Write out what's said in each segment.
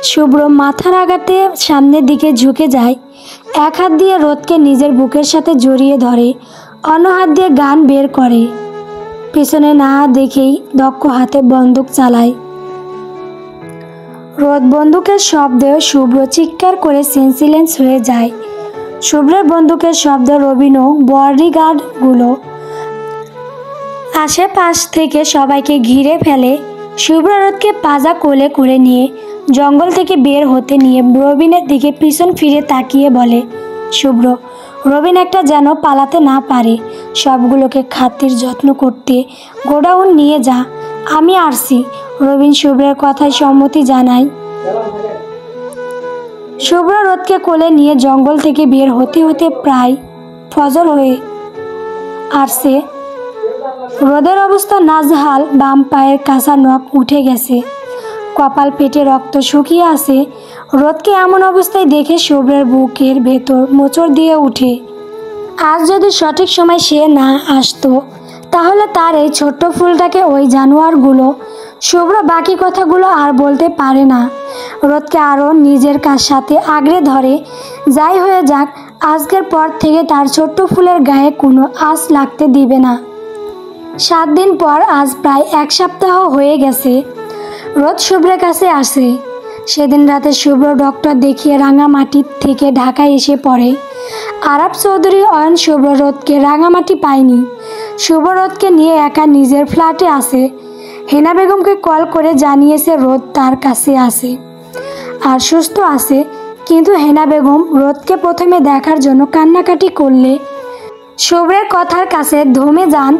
শুভ্র মাথার আঘাতে সামনের দিকে ঝুঁকে যায়। এক হাত দিয়ে রোদকে নিজের বুকের সাথে জড়িয়ে ধরে, অন্য হাত দিয়ে গান বের করে। পিছনে না দেখেই দক্ষ হাতে বন্দুক চালায়। রোদ বন্দুকের শব্দে শুভ্র চিৎকার করে সেন্সিলেন্স হয়ে যায়। শুভ্রের বন্দুকের শব্দ রবিন ও বডিগার্ডগুলো আশেপাশ থেকে সবাইকে ঘিরে ফেলে। শুভ্র রোদকে পাজা কোলে করে নিয়ে জঙ্গল থেকে বের হতে নিয়ে রবিনের দিকে পিছন ফিরে তাকিয়ে বলে, শুভ্র, রবিন একটা যেন পালাতে না পারে। সবগুলোকে খাতির যত্ন করতে গোডাউন নিয়ে যা, আমি আসছি। রবিন শুভ্রের কথায় সম্মতি জানায়। শুভ্র রোদকে কোলে নিয়ে জঙ্গল থেকে বের হতে হতে প্রায় ফজর হয়ে আসছে। রোদের অবস্থা নাজেহাল, বাম পায়ের কাঁচা নখ উঠে গেছে, কপাল পেটে রক্ত শুকিয়ে আছে। রোদকে এমন অবস্থায় দেখে শুভ্রের বুকের ভেতর মোচড় দিয়ে উঠে। আজ যদি সঠিক সময় সে না আসতো তাহলে তার এই ছোট্ট ফুলটাকে ওই জানোয়ারগুলো। শুভ্র বাকি কথাগুলো আর বলতে পারে না। রোদকে আরও নিজের সাথে আগড়ে ধরে। যাই হয়ে যাক, আজকের পর থেকে তার ছোট্ট ফুলের গায়ে কোনো আঁচ লাগতে দিবে না। 7 দিন পর, আজ প্রায় 1 সপ্তাহ হয়ে গেছে রোদ শুভ্রের কাছে আসে। সেদিন রাতে শুভ্র ডক্টর দেখিয়ে রাঙামাটি থেকে ঢাকায় এসে পড়ে। আরাফ চৌধুরী অয়ন শুভ্র রোদকে রাঙামাটি পায়নি। শুভ্র রোদকে নিয়ে একা নিজের ফ্ল্যাটে আসে। হেনা বেগমকে কল করে জানিয়েছে রোদ তার কাছে আছে আর সুস্থ আছে, কিন্তু হেনা বেগম রোদকে প্রথমে দেখার জন্য কান্নাকাটি করলে শুভ্রের কথার কাছে ধমে যান,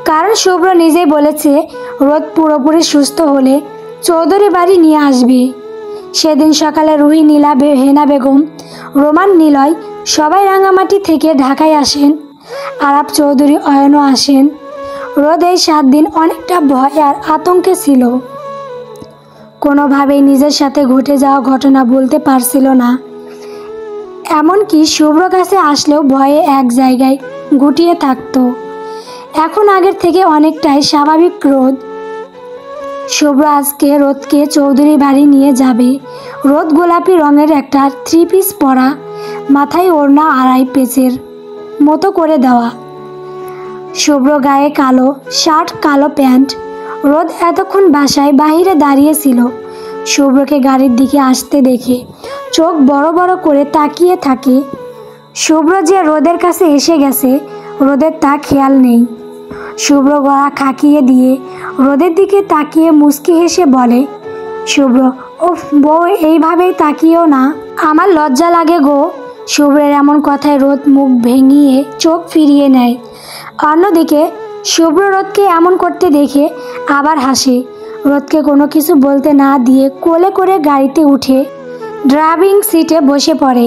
কারণ শুভ্র নিজেই বলেছে রোদ পুরোপুরি সুস্থ হলে চৌধুরী বাড়ি নিয়ে আসবে। সেদিন সকালে রুহি, নীলা, হেনা বেগম, রোমান, নিলয় সবাই রাঙামাটি থেকে ঢাকায় আসেন। আরাফ চৌধুরী অয়নও আসেন। রোদ এই 7 দিন অনেকটা ভয় আর আতঙ্কে ছিল। কোনোভাবেই নিজের সাথে ঘটে যাওয়া ঘটনা বলতে পারছিল না। এমনকি শুভ্র কাছে আসলেও ভয়ে এক জায়গায় গুটিয়ে থাকত। এখন আগের থেকে অনেকটাই স্বাভাবিক রোদ। শুভ্র আজকে রোদকে চৌধুরী বাড়ি নিয়ে যাবে। রোদ গোলাপি রঙের একটা 3 পিস পরা, মাথায় ওড়না 2.5 পেজের মতো করে দেওয়া। শুভ্র গায়ে কালো শার্ট, কালো প্যান্ট। রোদ এতক্ষণ বাসায় বাহিরে দাঁড়িয়েছিল। শুভ্রকে গাড়ির দিকে আসতে দেখে চোখ বড় বড় করে তাকিয়ে থাকে। শুভ্র যে রোদের কাছে এসে গেছে, রোদের তা খেয়াল নেই। শুভ্র গলা খাকিয়ে দিয়ে রোদের দিকে তাকিয়ে মুচকি হেসে বলে, শুভ্র, ওফ বউ, এইভাবেই তাকিয়েও না, আমার লজ্জা লাগে গো। শুভ্রের এমন কথায় রোদ মুখ ভেঙিয়ে চোখ ফিরিয়ে নেয়। অন্যদিকে শুভ্র রোদকে এমন করতে দেখে আবার হাসে। রোদকে কোনো কিছু বলতে না দিয়ে কোলে করে গাড়িতে উঠে ড্রাইভিং সিটে বসে পড়ে।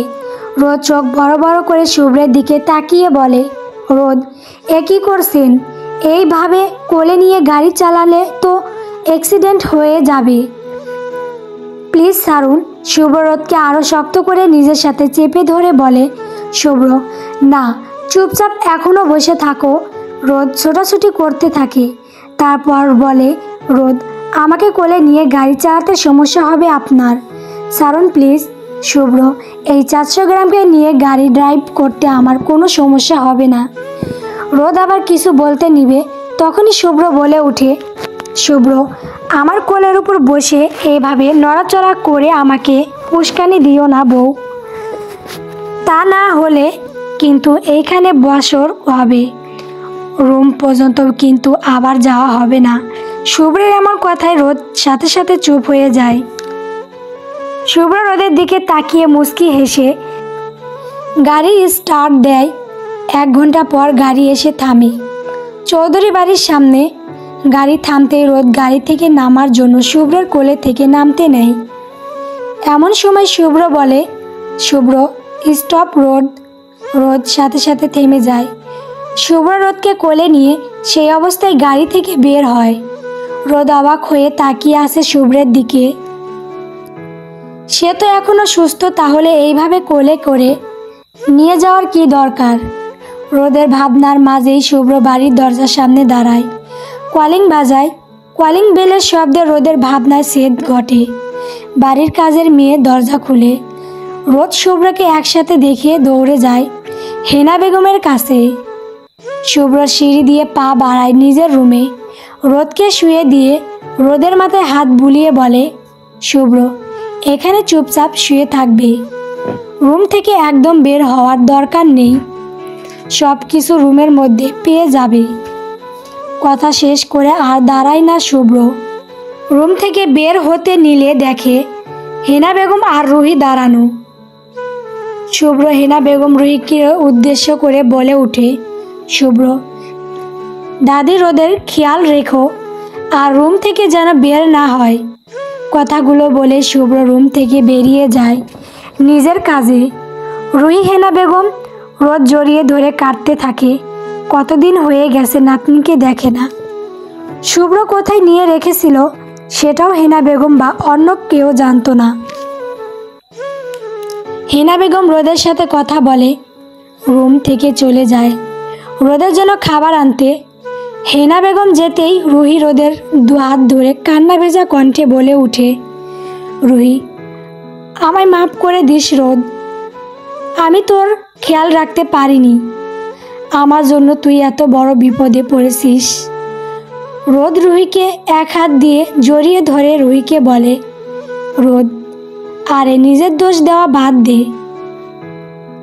রোদ চোখ বড় বড় করে শুভ্রের দিকে তাকিয়ে বলে, রোদ, এ কী করছেন? এইভাবে কোলে নিয়ে গাড়ি চালালে তো অ্যাক্সিডেন্ট হয়ে যাবে, প্লিজ ছাড়ুন। শুভ্র রোদকে আরও শক্ত করে নিজের সাথে চেপে ধরে বলে, শুভ্র, না, চুপচাপ এখনও বসে থাকো। রোদ ছোটাছুটি করতে থাকে। তারপর বলে, রোদ, আমাকে কোলে নিয়ে গাড়ি চালাতে সমস্যা হবে আপনার, ছাড়ুন প্লিজ। শুভ্র, এই 400 গ্রামকে নিয়ে গাড়ি ড্রাইভ করতে আমার কোনো সমস্যা হবে না। রোদ আবার কিছু বলতে নিবে, তখনই শুভ্র বলে ওঠে, শুভ্র, আমার কোলের উপর বসে এইভাবে নড়াচড়া করে আমাকে উস্কানি দিও না বউ, তা না হলে কিন্তু এইখানে বসর হবে, রুম পর্যন্ত কিন্তু আবার যাওয়া হবে না। শুভ্রের এমন কথায় রোদ সাথে সাথে চুপ হয়ে যায়। শুভ্র রোদের দিকে তাকিয়ে মুচকি হেসে গাড়ি স্টার্ট দেয়। 1 ঘন্টা পর গাড়ি এসে থামে চৌধুরী বাড়ির সামনে। গাড়ি থামতেই রোদ গাড়ি থেকে নামার জন্য শুভ্রের কোলে থেকে নামতে নেয়। এমন সময় শুভ্র বলে, শুভ্র, স্টপ রোদ। রোদ সাথে সাথে থেমে যায়। শুভ্র রোদকে কোলে নিয়ে সেই অবস্থায় গাড়ি থেকে বের হয়। রোদ অবাক হয়ে তাকিয়ে আছে শুভ্রের দিকে। সে তো এখনো সুস্থ, তাহলে এইভাবে কোলে করে নিয়ে যাওয়ার কি দরকার? রোদের ভাবনার মাঝেই শুভ্র বাড়ির দরজার সামনে দাঁড়ায়। কলিং বাজায়। কলিং বেলের শব্দে রোদের ভাবনায় ছেদ ঘটে। বাড়ির কাজের মেয়ে দরজা খুলে। রোদ শুভ্রকে একসাথে দেখে দৌড়ে যায় হেনা বেগমের কাছে। শুভ্র সিঁড়ি দিয়ে পা বাড়ায় নিজের রুমে। রোদকে শুয়ে দিয়ে রোদের মাথায় হাত বুলিয়ে বলে, শুভ্র এখানে চুপচাপ শুয়ে থাকবে, রুম থেকে একদম বের হওয়ার দরকার নেই, সব কিছু রুমের মধ্যে পেয়ে যাবে। কথা শেষ করে আর দাঁড়ায় না শুভ্র। রুম থেকে বের হতে নিলে দেখে হেনা বেগম আর রুহি দাঁড়ানো। শুভ্র হেনা বেগম রুহিকে উদ্দেশ্য করে বলে ওঠে, শুভ্র দাদি রোদের খেয়াল রেখো, আর রুম থেকে যেন বের না হয়। কথাগুলো বলে শুভ্র রুম থেকে বেরিয়ে যায় নিজের কাজে। রুহি হেনা বেগম রোদ জড়িয়ে ধরে কাঁদতে থাকে। কতদিন হয়ে গেছে নাতনিকে দেখে না। শুভ্র কোথায় নিয়ে রেখেছিল সেটাও হেনা বেগম বা অন্য কেউ জানতো না। হেনা বেগম রোদের সাথে কথা বলে, রুম থেকে চলে যায় রোদের জন্য খাবার আনতে। হেনা বেগম যেতেই রুহি রোদের দু হাত ধরে কান্না ভেজা কণ্ঠে বলে উঠে, রুহি আমায় মাফ করে দিস রোদ, আমি তোর খেয়াল রাখতে পারিনি, আমার জন্য তুই এত বড় বিপদে পড়েছিস। রোদ রুহিকে এক হাত দিয়ে জড়িয়ে ধরে রুহিকে বলে, রোদ আরে নিজের দোষ দেওয়া বাদ দে,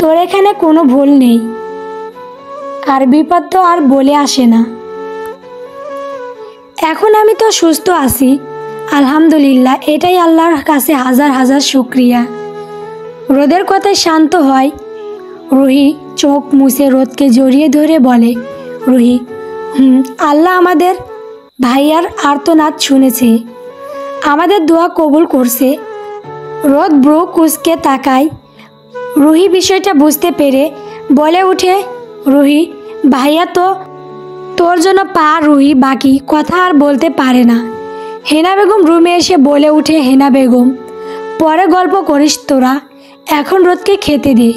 তোর এখানে কোনো ভুল নেই, আর বিপদ তো আর বলে আসে না। এখন আমি তো সুস্থ আছি, আলহামদুলিল্লাহ, এটাই আল্লাহর কাছে হাজার হাজার শুকরিয়া। রোদের কথায় শান্ত হয় রুহি। চোখ মুছে রোদকে জড়িয়ে ধরে বলে, রুহি আল্লাহ আমাদের ভাইয়ার আর্তনাদ শুনেছে, আমাদের দোয়া কবুল করছে। রোদ ব্রু কুচকে তাকায়। রুহি বিষয়টা বুঝতে পেরে বলে উঠে, রুহি ভাইয়া তো তোর জন্য পা। রুহি বাকি কথা আর বলতে পারে না। হেনা বেগম রুমে এসে বলে উঠে, হেনা বেগম পরে গল্প করিস তোরা, এখন রোদকে খেতে দে।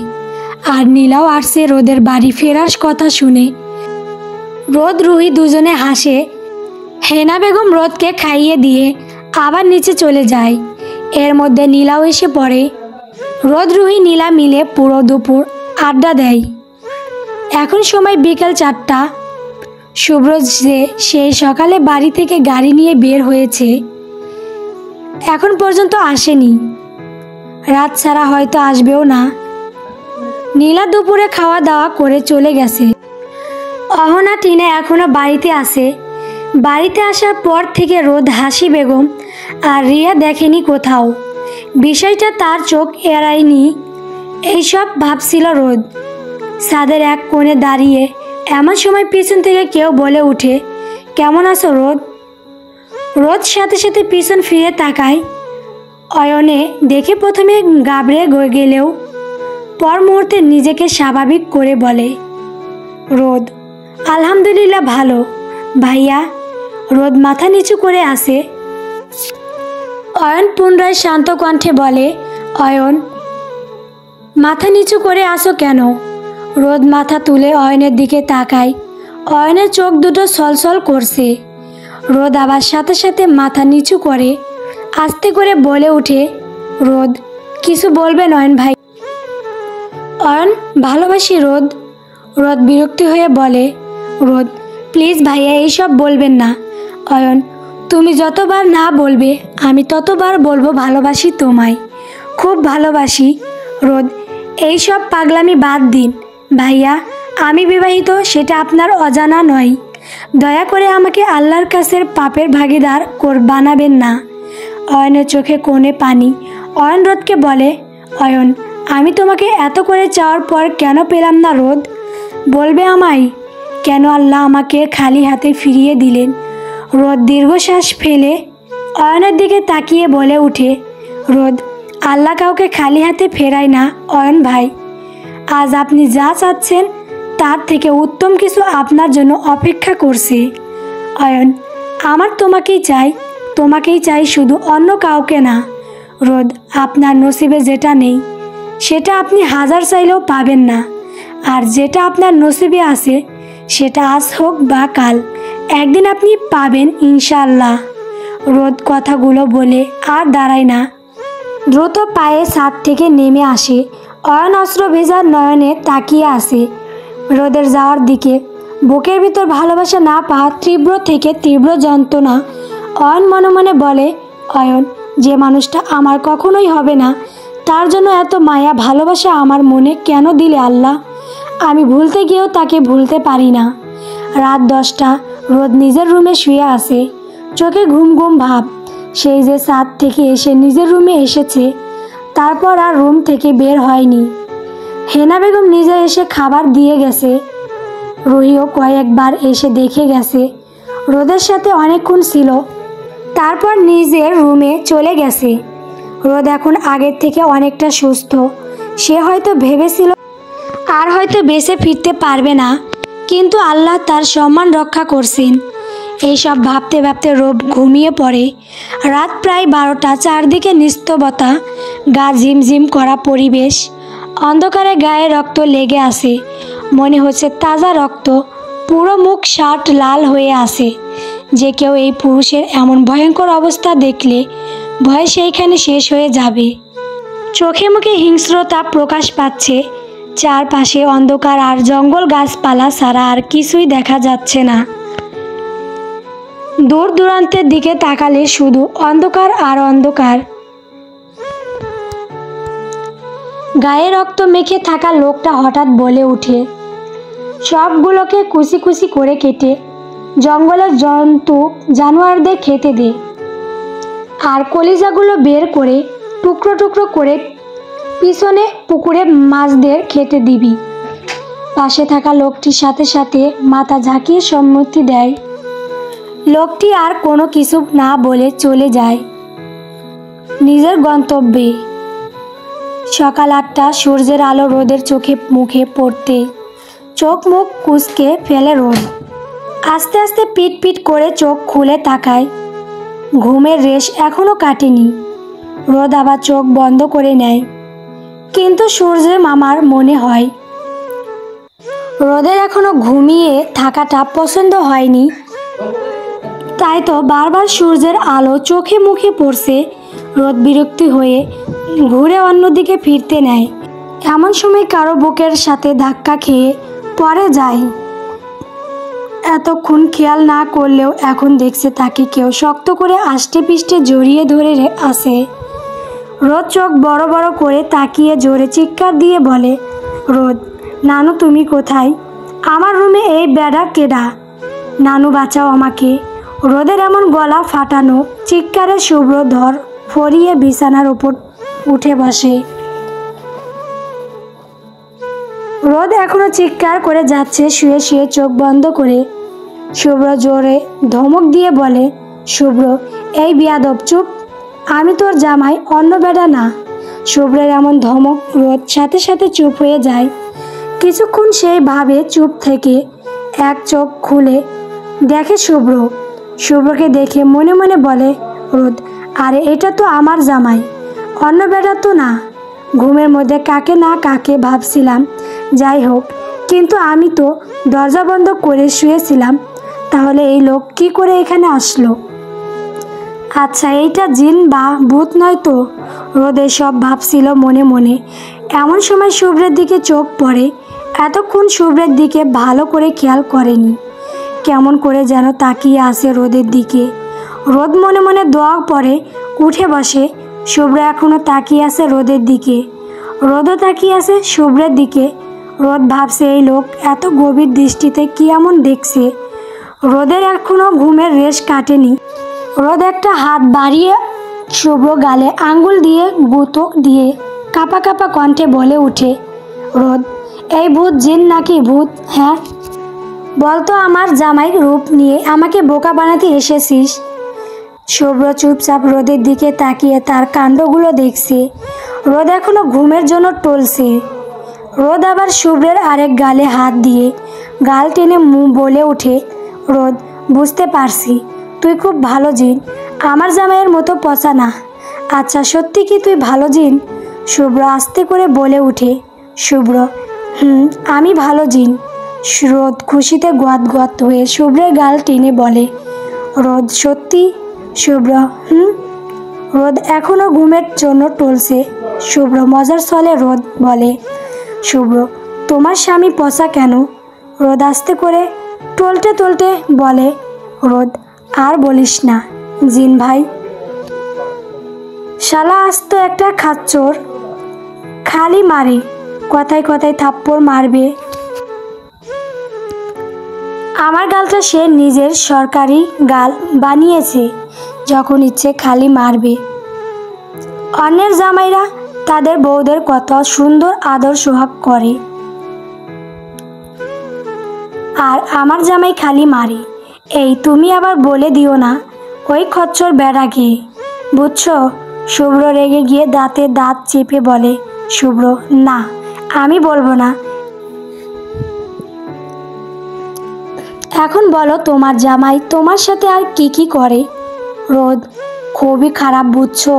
আর নীলাও আসছে রোদের বাড়ি ফেরার কথা শুনে। রোদ রুহি দুজনে হাসে। হেনা বেগম রোদকে খাইয়ে দিয়ে আবার নিচে চলে যায়। এর মধ্যে নীলাও এসে পড়ে। রোদ রুহি নীলা মিলে পুরো দুপুর আড্ডা দেয়। এখন সময় বিকেল 4টা। শুভ্র যে সেই সকালে বাড়ি থেকে গাড়ি নিয়ে বের হয়েছে, এখন পর্যন্ত আসেনি, রাত ছাড়া হয়তো আসবেও না। নীলা দুপুরে খাওয়া দাওয়া করে চলে গেছে। অহনা টিনা এখনো বাড়িতে আছে। বাড়িতে আসার পর থেকে রোদ হাসি বেগম আর রিয়া দেখেনি কোথাও। বিষয়টা তার চোখ এড়ায়নি। এইসব ভাবছিল রোদ। ছাদের এক কোণে দাঁড়িয়ে এমন সময় পিছন থেকে কেউ বলে উঠে, কেমন আছো রোদ? রোদ সাথে সাথে পিছন ফিরে তাকায়। অয়নে দেখে প্রথমে গাবড়ে গেলেও পর মুহূর্তে নিজেকে স্বাভাবিক করে বলে, রোদ আলহামদুলিল্লাহ ভালো ভাইয়া। রোদ মাথা নিচু করে আসে। অয়ন পুনরায় শান্ত কণ্ঠে বলে, অয়ন মাথা নিচু করে আসো কেন? রোদ মাথা তুলে অয়নের দিকে তাকায়। অয়নের চোখ দুটো ছলছল করছে। রোদ আবার সাথে সাথে মাথা নিচু করে আস্তে করে বলে উঠে, রোদ কিছু বলবেন অয়ন ভাই? অয়ন ভালোবাসি রোদ। রোদ বিরক্তি হয়ে বলে, রোদ প্লিজ ভাইয়া এইসব বলবেন না। অয়ন তুমি যতবার না বলবে আমি ততবার বলবো ভালোবাসি তোমায়, খুব ভালোবাসি। রোদ এইসব পাগলামি বাদ দিন ভাইয়া, আমি বিবাহিত, সেটা আপনার অজানা নয়। দয়া করে আমাকে আল্লাহর কাছের পাপের ভাগিদার বানাবেন না। অয়নের চোখে কোণে পানি। অয়ন রোদকে বলে, অয়ন আমি তোমাকে এত করে চাওয়ার পর কেন পেলাম না রোদ? বলবে আমায় কেন আল্লাহ আমাকে খালি হাতে ফিরিয়ে দিলেন? রোদ দীর্ঘশ্বাস ফেলে অয়নের দিকে তাকিয়ে বলে উঠে, রোদ আল্লাহ কাউকে খালি হাতে ফেরায় না অয়ন ভাই। আজ আপনি যা চাচ্ছেন তার থেকে উত্তম কিছু আপনার জন্য অপেক্ষা করছে। অয়ন আমার তোমাকেই চাই শুধু, অন্য কাউকে না। রোদ আপনার নসিবে যেটা নেই সেটা আপনি হাজার চাইলেও পাবেন না, আর যেটা আপনার নসিবে আছে সেটা আজ হোক বা কাল একদিন আপনি পাবেন ইনশাআল্লাহ। রোদ কথাগুলো বলে আর দাঁড়ায় না। দ্রুত পায়ে ছাদ থেকে নেমে আসে। অয়ন অস্ত্র ভেজা নয়নে তাকিয়ে আসে রোদের যাওয়ার দিকে। বুকের ভিতর ভালোবাসা না পাওয়া তীব্র থেকে তীব্র যন্ত্রণা। অয়ন মনে মনে বলে, অয়ন, যে মানুষটা আমার কখনোই হবে না, তার জন্য এত মায়া ভালোবাসা আমার মনে কেন দিলে আল্লাহ? আমি ভুলতে গিয়েও তাকে ভুলতে পারি না। রাত 10টা, রোদ নিজের রুমে শুয়ে আছে। চোখে ঘুম ঘুম ভাব। সেই যে ছাদ থেকে এসে নিজের রুমে এসেছে, তারপর আর রুম থেকে বের হয়নি। হেনা বেগম নিজে এসে খাবার দিয়ে গেছে। রুহিও কয়েকবার এসে দেখে গেছে। রোদের সাথে অনেকক্ষণ ছিল, তারপর নিজের রুমে চলে গেছে। রোদ এখন আগের থেকে অনেকটা সুস্থ। সে হয়তো ভেবেছিল আর হয়তো বেঁচে ফিরতে পারবে না, কিন্তু আল্লাহ তার সম্মান রক্ষা করছেন। এইসব ভাবতে ভাবতে রোদ ঘুমিয়ে পড়ে। রাত প্রায় 12টা। চারদিকে নিস্তবতা, গা ঝিমঝিম করা পরিবেশ। অন্ধকারে গায়ে রক্ত লেগে আসে, মনে হচ্ছে তাজা রক্ত। পুরো মুখ শার্ট লাল হয়ে আসে। যে কেউ এই পুরুষের এমন ভয়ঙ্কর অবস্থা দেখলে ভয় সেইখানে শেষ হয়ে যাবে। চোখে মুখে হিংস্রতা প্রকাশ পাচ্ছে। চারপাশে অন্ধকার আর জঙ্গল, গাছপালা ছাড়া আর কিছুই দেখা যাচ্ছে না। দূর দূরান্তের দিকে তাকালে শুধু অন্ধকার আর অন্ধকার। গায়ে রক্ত মেখে থাকা লোকটা হঠাৎ বলে ওঠে, সবগুলোকে কুচি কুচি করে কেটে জঙ্গলের জন্তু জানোয়ারদের খেতে দে, আর কলিজাগুলো বের করে টুকরো টুকরো করে পিছনে পুকুরে মাছদের খেতে দিবি। পাশে থাকা লোকটির সাথে সাথে মাথা ঝাঁকিয়ে সম্মতি দেয়। লোকটি আর কোনো কিছু না বলে চলে যায় নিজের গন্তব্যে। সকাল 8টা। সূর্যের আলো রোদের চোখে মুখে পড়তে চোখ মুখ কুঁচকে ফেলে রোদ। আস্তে আস্তে পিট পিট করে চোখ খুলে তাকায়। ঘুমের রেশ এখনো কাটেনি। রোদ আবার চোখ বন্ধ করে নেয়, কিন্তু সূর্যের মামার মনে হয় রোদের এখনো ঘুমিয়ে থাকাটা পছন্দ হয়নি। তাই তো বারবার সূর্যের আলো চোখে মুখে পড়ছে। রোদ বিরক্তি হয়ে ঘুরে অন্যদিকে ফিরতে নেয়। এমন সময় কারো বুকের সাথে ধাক্কা খেয়ে পড়ে যায়। এতক্ষণ খেয়াল না করলেও এখন দেখছে তাকে কেউ শক্ত করে আষ্টে পিষ্টে জড়িয়ে ধরে আছে। রোদ চোখ বড় বড় করে তাকিয়ে জোরে চিৎকার দিয়ে বলে, রোদ, নানু তুমি কোথায়? আমার রুমে এই বেড়া কেডা? নানু বাঁচাও আমাকে। রোদের এমন গলা ফাটানো চিৎকারে শুভ্র ধর ফরিয়ে বিছানার উপর উঠে বসে। রোদ এখনো চিৎকার করে যাচ্ছে শুয়ে শুয়ে চোখ বন্ধ করে। শুভ্র জোরে ধমক দিয়ে বলে, শুভ্র, এই বিয়াদব চুপ, আমি তোর জামাই, অন্য বেড়া না। শুভ্রের এমন ধমক রোদ সাথে সাথে চুপ হয়ে যায়। কিছুক্ষণ সেই ভাবে চুপ থেকে এক চোখ খুলে দেখে শুভ্র। শুভ্রকে দেখে মনে মনে বলে, রোদ, আরে এটা তো আমার জামাই, অন্য বেড়া তো না। ঘুমের মধ্যে কাকে না কাকে ভাবছিলাম। যাই হোক, কিন্তু আমি তো দরজা বন্ধ করে শুয়েছিলাম, তাহলে এই লোক কি করে এখানে আসলো? আচ্ছা, এইটা জিন বা ভূত নয় তো? রোদ সব ভাবছিল মনে মনে। এমন সময় শুভ্রের দিকে চোখ পড়ে। এতক্ষণ শুভ্রের দিকে ভালো করে খেয়াল করেনি, কেমন করে যেন তাকিয়ে আসে রোদের দিকে। রোদ মনে মনে দোয়া পড়ে উঠে বসে। শুভ্র এখনও তাকিয়ে আছে রোদের দিকে। রোদও তাকিয়ে আছে শুভ্রের দিকে। রোদ ভাবছে এই লোক এত গভীর দৃষ্টিতে কি এমন দেখছে। রোদের এখনও ঘুমের রেশ কাটেনি। রোদ একটা হাত বাড়িয়ে শুভ্র গালে আঙ্গুল দিয়ে গুঁতো দিয়ে কাঁপা কাঁপা কণ্ঠে বলে উঠে, রোদ, এই ভূত জিন নাকি ভূত? হ্যাঁ বলতো, আমার জামাই রূপ নিয়ে আমাকে বোকা বানাতে এসেছিস? শুভ্র চুপচাপ রোদের দিকে তাকিয়ে তার কাণ্ডগুলো দেখছে। রোদ এখনো ঘুমের জন্য টলছে। রোদ আবার শুভ্রের আরেক গালে হাত দিয়ে গাল টেনে বলে ওঠে, রোদ, বুঝতে পারছি তুই খুব ভালো জিন, আমার জামাইয়ের মতো পচা না। আচ্ছা, সত্যি কি তুই ভালো জিন? শুভ্র আস্তে করে বলে ওঠে। শুভ্র, আমি ভালো জিন। রোদ খুশিতে গদগদ হয়ে শুভ্রের গাল টেনে বলে, রোদ, সত্যি? শুভ্র, রোদ এখনও ঘুমের জন্য টলছে। শুভ্র মজার ছলে রোদ বলে, শুভ্র তোমার স্বামী পচা কেন? রোদ আস্তে করে টলতে টলতে বলে, রোদ আর বলিস না, জিন ভাই শালা আস্ত একটা খাচ্চর, খালি মারে, কথায় কথায় থাপ্পড় মারবে। আমার গালটা সে নিজের সরকারি গাল বানিয়েছে, যখন ইচ্ছে খালি মারবে। অন্যের জামাইরা তাদের বউদের কত সুন্দর আদর সোহাগ করে, আর আমার জামাই খালি মারে। এই তুমি আবার বলে দিও না ওই খচ্চর বেড়াকে, বুঝছো? শুভ্র রেগে গিয়ে দাঁতে দাঁত চেপে বলে, শুভ্র না, আমি বলবো না। এখন বলো তোমার জামাই তোমার সাথে আর কি কি করে? রোদ খুবই খারাপ, বুঝছো?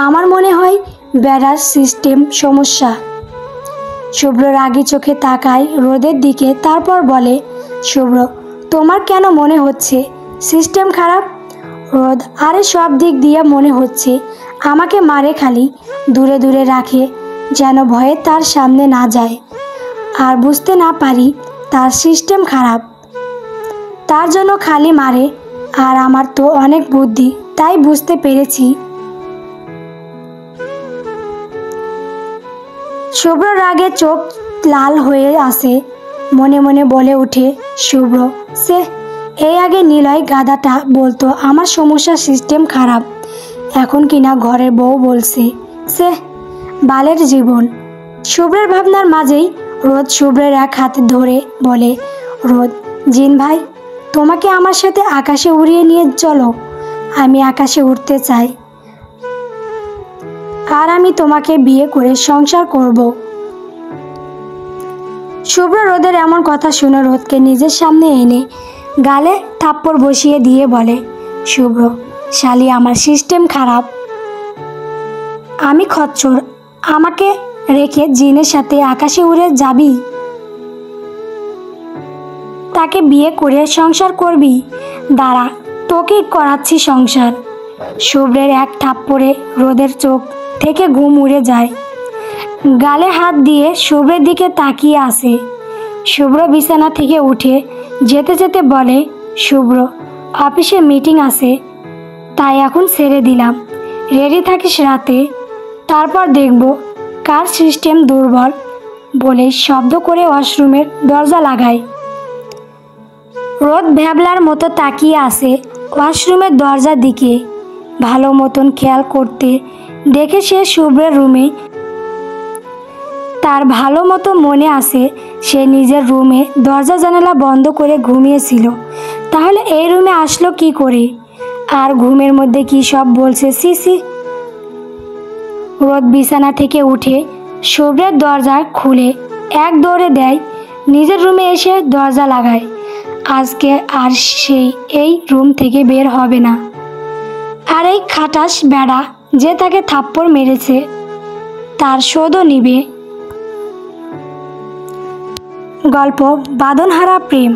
আমার মনে হয় বেড়ার সিস্টেম সমস্যা। শুভ্র রাগী চোখে তাকায় রোদের দিকে, তারপর বলে, শুভ্র তোমার কেন মনে হচ্ছে সিস্টেম খারাপ? রোদ আরে সব দিক দিয়ে মনে হচ্ছে। আমাকে মারে, খালি দূরে দূরে রাখে যেন ভয়ে তার সামনে না যায়, আর বুঝতে না পারি তার সিস্টেম খারাপ, তার জন্য খালি মারে। আর আমার তো অনেক বুদ্ধি, তাই বুঝতে পেরেছি। শুভ্র রাগে চোখ লাল হয়ে আসে, মনে মনে বলে ওঠে, শুভ্র সে এই আগে নিলয় গাধাটা বলতো আমার সমস্যা সিস্টেম খারাপ, এখন কিনা ঘরের বউ বলছে, সে বালের জীবন। শুভ্রের ভাবনার মাঝেই রোদ শুভ্রের এক হাত ধরে বলে, রোদ জিন ভাই তোমাকে আমার সাথে আকাশে উড়িয়ে নিয়ে চলো, আমি আকাশে উঠতে চাই, আর আমি তোমাকে বিয়ে করে সংসার করব। শুভ্র রোদের এমন কথা শুনে রোদকে নিজের সামনে এনে গালে থাপ্পড় বসিয়ে দিয়ে বলে, শুভ্র শালি আমার সিস্টেম খারাপ, আমি খচ্চর, আমাকে রেখে জিনের সাথে আকাশে উড়ে যাবি, তাকে বিয়ে করে সংসার করবি? দাঁড়া, তোকে করাচ্ছি সংসার। শুভ্রের এক থাপ্পড়ে রোদের চোখ থেকে ঘুম উড়ে যায়, গালে হাত দিয়ে শুভ্রের দিকে তাকিয়ে আসে। শুভ্র বিছানা থেকে উঠে যেতে যেতে বলে, শুভ্র অফিসে মিটিং আছে, তাই এখন ছেড়ে দিলাম, রেডি থাকিস রাতে, তারপর দেখব কার সিস্টেম দুর্বল। বলে শব্দ করে ওয়াশরুমের দরজা লাগায়। রোদ ভ্যাবলার মতো তাকিয়ে আসে ওয়াশরুমের দরজার দিকে, ভালো মতন খেয়াল করতে দেখে সে শুভ্রের রুমে। তার ভালো মতো মনে আসে সে নিজের রুমে দরজা জানালা বন্ধ করে ঘুমিয়েছিল, তাহলে এই রুমে আসলো কি করে? আর ঘুমের মধ্যে কি সব বলছে, সি। রোদ বিছানা থেকে উঠে শুভ্রের দরজা খুলে এক দৌড়ে দেয়, নিজের রুমে এসে দরজা লাগায়। আজকে আর সেই এই রুম থেকে বের হবে না, আর এই খাটাস বেড়া যে তাকে থাপ্পড় মেরেছে তার শোধও নিবে। গল্প বাঁধনহারা প্রেম।